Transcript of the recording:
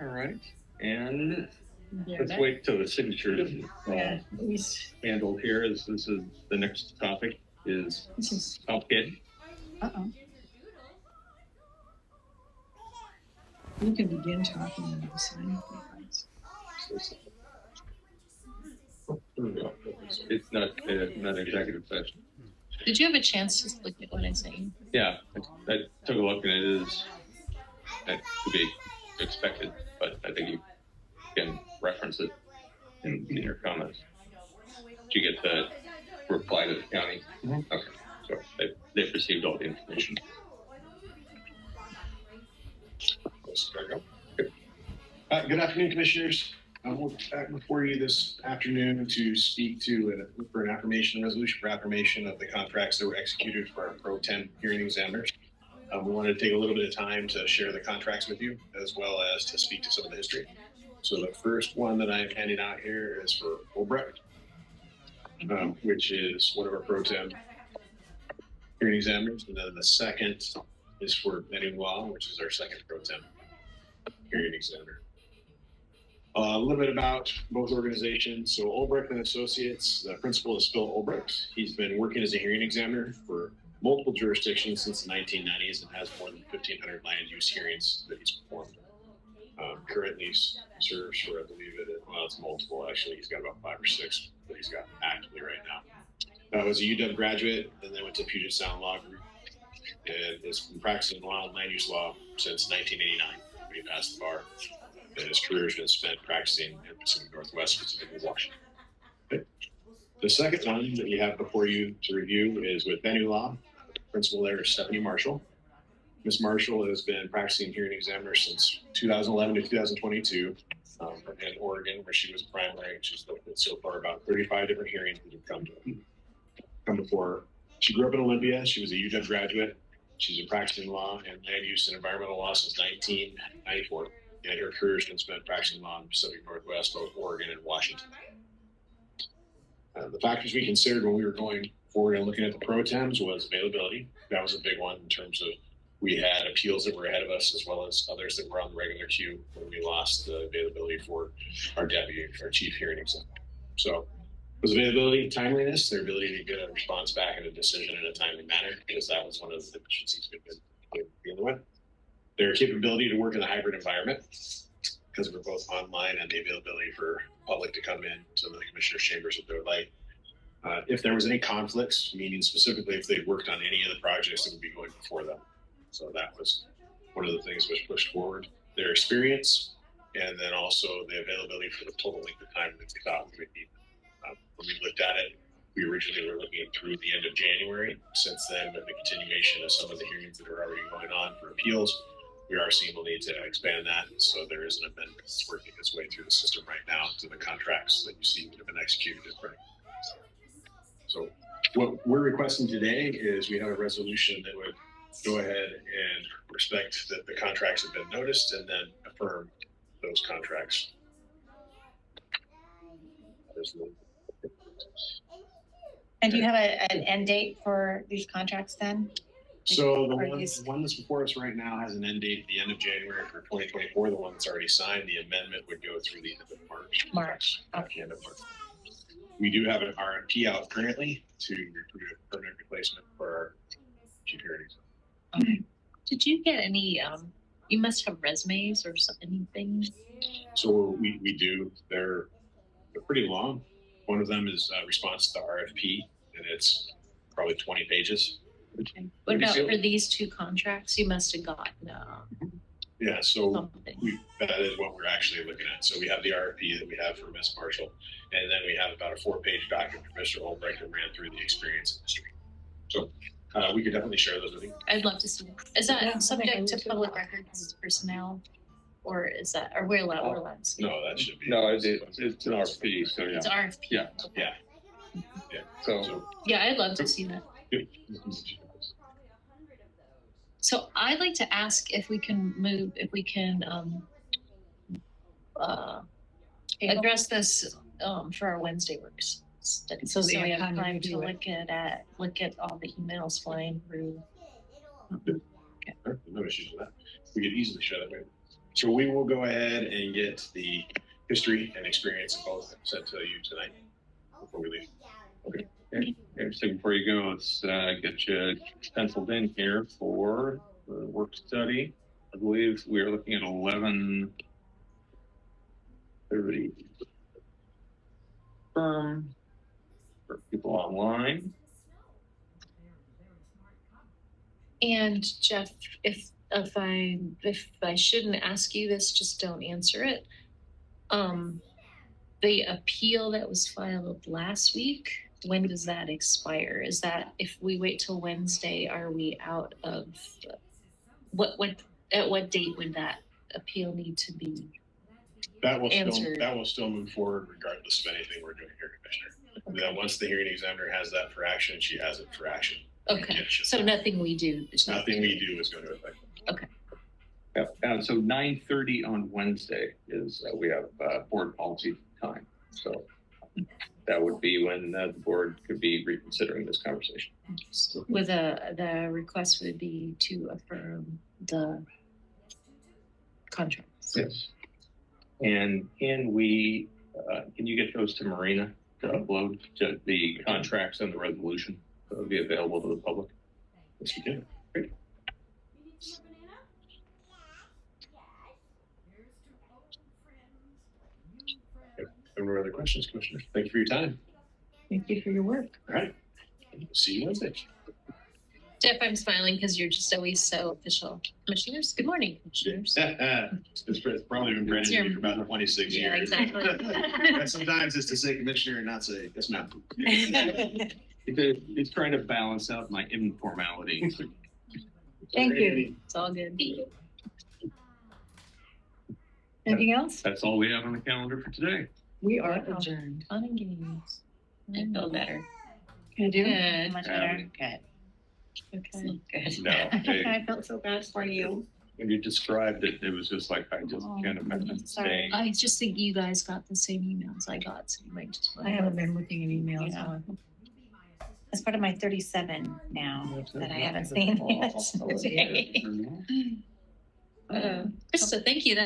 All right. And let's wait till the signature is handled here. This is the next topic is complicated. You can begin talking and signing things. It's not an executive session. Did you have a chance to look at what I'm saying? Yeah, I took a look and it is to be expected, but I think you can reference it in your comments. Did you get the reply to the county? Mm-hmm. Okay, so they've received all the information. Good afternoon, commissioners. We're back before you this afternoon to speak to for an affirmation resolution for affirmation of the contracts that were executed for our Pro Tem hearing examiners. We wanted to take a little bit of time to share the contracts with you, as well as to speak to some of the history. So the first one that I'm handing out here is for Ulbrecht, which is one of our Pro Tem hearing examiners. And then the second is for Benny Law, which is our second Pro Tem hearing examiner. A little bit about both organizations. So Ulbrecht and Associates, the principal is Phil Ulbrecht. He's been working as a hearing examiner for multiple jurisdictions since the 1990s and has more than 1,500 land use hearings that he's performed. Currently serves for, I believe it's multiple actually. He's got about 5 or 6 that he's got actively right now. Was a UW graduate and then went to Puget Sound Law Group and has been practicing law and land use law since 1989 when he passed the bar. And his career has been spent practicing in the Pacific Northwest, specifically Washington. Okay. The second one that you have before you to review is with Benny Law. The principal there is Stephanie Marshall. Ms. Marshall has been practicing hearing examiner since 2011 to 2022 in Oregon, where she was primary. She's looked at so far about 35 different hearings that have come before her. She grew up in Olympia. She was a UW graduate. She's been practicing law and land use and environmental law since 1994. And her career has been spent practicing law in the Pacific Northwest, both Oregon and Washington. The factors we considered when we were going forward and looking at the pro tems was availability. That was a big one in terms of we had appeals that were ahead of us as well as others that were on the regular queue when we lost the availability for our deputy, our chief hearing examiner. So it was availability, timeliness, their ability to get a response back and a decision in a timely manner, because that was one of the deficiencies we've been dealing with. Their capability to work in a hybrid environment, because we're both online, and the availability for public to come in to the commissioner's chambers if they would like. If there was any conflicts, meaning specifically if they worked on any of the projects that would be going before them. So that was one of the things which pushed forward. Their experience, and then also the availability for the total length of time that they thought we would need. When we looked at it, we originally were looking through the end of January. Since then, with the continuation of some of the hearings that are already going on for appeals, we are seeing the need to expand that. So there is an amendment that's working its way through the system right now to the contracts that you see that have been executed. So what we're requesting today is we have a resolution that would go ahead and respect that the contracts have been noticed and then affirm those contracts. And do you have an end date for these contracts then? So the one that's before us right now has an end date at the end of January for 2024. The one that's already signed, the amendment would go through the end of March. Okay. End of March. We do have an RFP out currently to recruit a permanent replacement for our chief hearing examiner. Okay. Did you get any, you must have resumes or anything? So we do. They're pretty long. One of them is a response to the RFP, and it's probably 20 pages. Okay. What about for these 2 contracts? You must have gotten yeah, so that is what we're actually looking at. So we have the RFP that we have for Ms. Marshall, and then we have about a 4-page document for Mr. Ulbrecht that ran through the experience and history. So we could definitely share those with you. I'd love to see them. Is that subject to public records personnel? Or is that, are we allowed to see? No, that should be. No, it's an RFP. So yeah. It's RFP. Yeah. Okay. Yeah. So yeah, I'd love to see that. So I'd like to ask if we can address this for our Wednesday works study. So we have time to look at all the emails flying through. Okay. No issues with that. We could easily share that. So we will go ahead and get the history and experience of both sent to you tonight before we leave. Okay. So before you go, let's get you penciled in here for the work study. I believe we are looking at 11:30 firm for people online. And Jeff, if I shouldn't ask you this, just don't answer it. The appeal that was filed last week, when does that expire? Is that if we wait till Wednesday, are we out of at what date would that appeal need to be answered? That will still move forward regardless of anything we're doing here, Commissioner. That once the hearing examiner has that for action, she has it for action. Okay. So nothing we do. Nothing we do is going to affect it. Okay. So 9:30 on Wednesday is we have board policy time. So that would be when the board could be reconsidering this conversation. With the request would be to affirm the contracts. Yes. And can we can you get those to Marina to upload to the contracts and the resolution that will be available to the public? Yes, we can. Great. No other questions, Commissioner? Thank you for your time. Thank you for your work. All right. See you Wednesday. Jeff, I'm smiling because you're just always so official. Commissioners, good morning, commissioners. It's probably been branded you for about 26 Yeah, years. exactly. And sometimes it's to say commissioner and not say yes, ma'am. It's trying to balance out my informality. Thank you. It's all good. Anything else? That's all we have on the calendar for today. We are adjourned. Fun and games. I feel better. You do? Good. Much better. Good. Okay. Good. No, I felt so bad for you. when you described it, it was just like I just can't imagine Sorry. staying. I just think you guys got the same emails I got, so you might just. I haven't been looking at emails. Yeah. on. That's part of my 37 now that I haven't seen yet. Krista, thank you.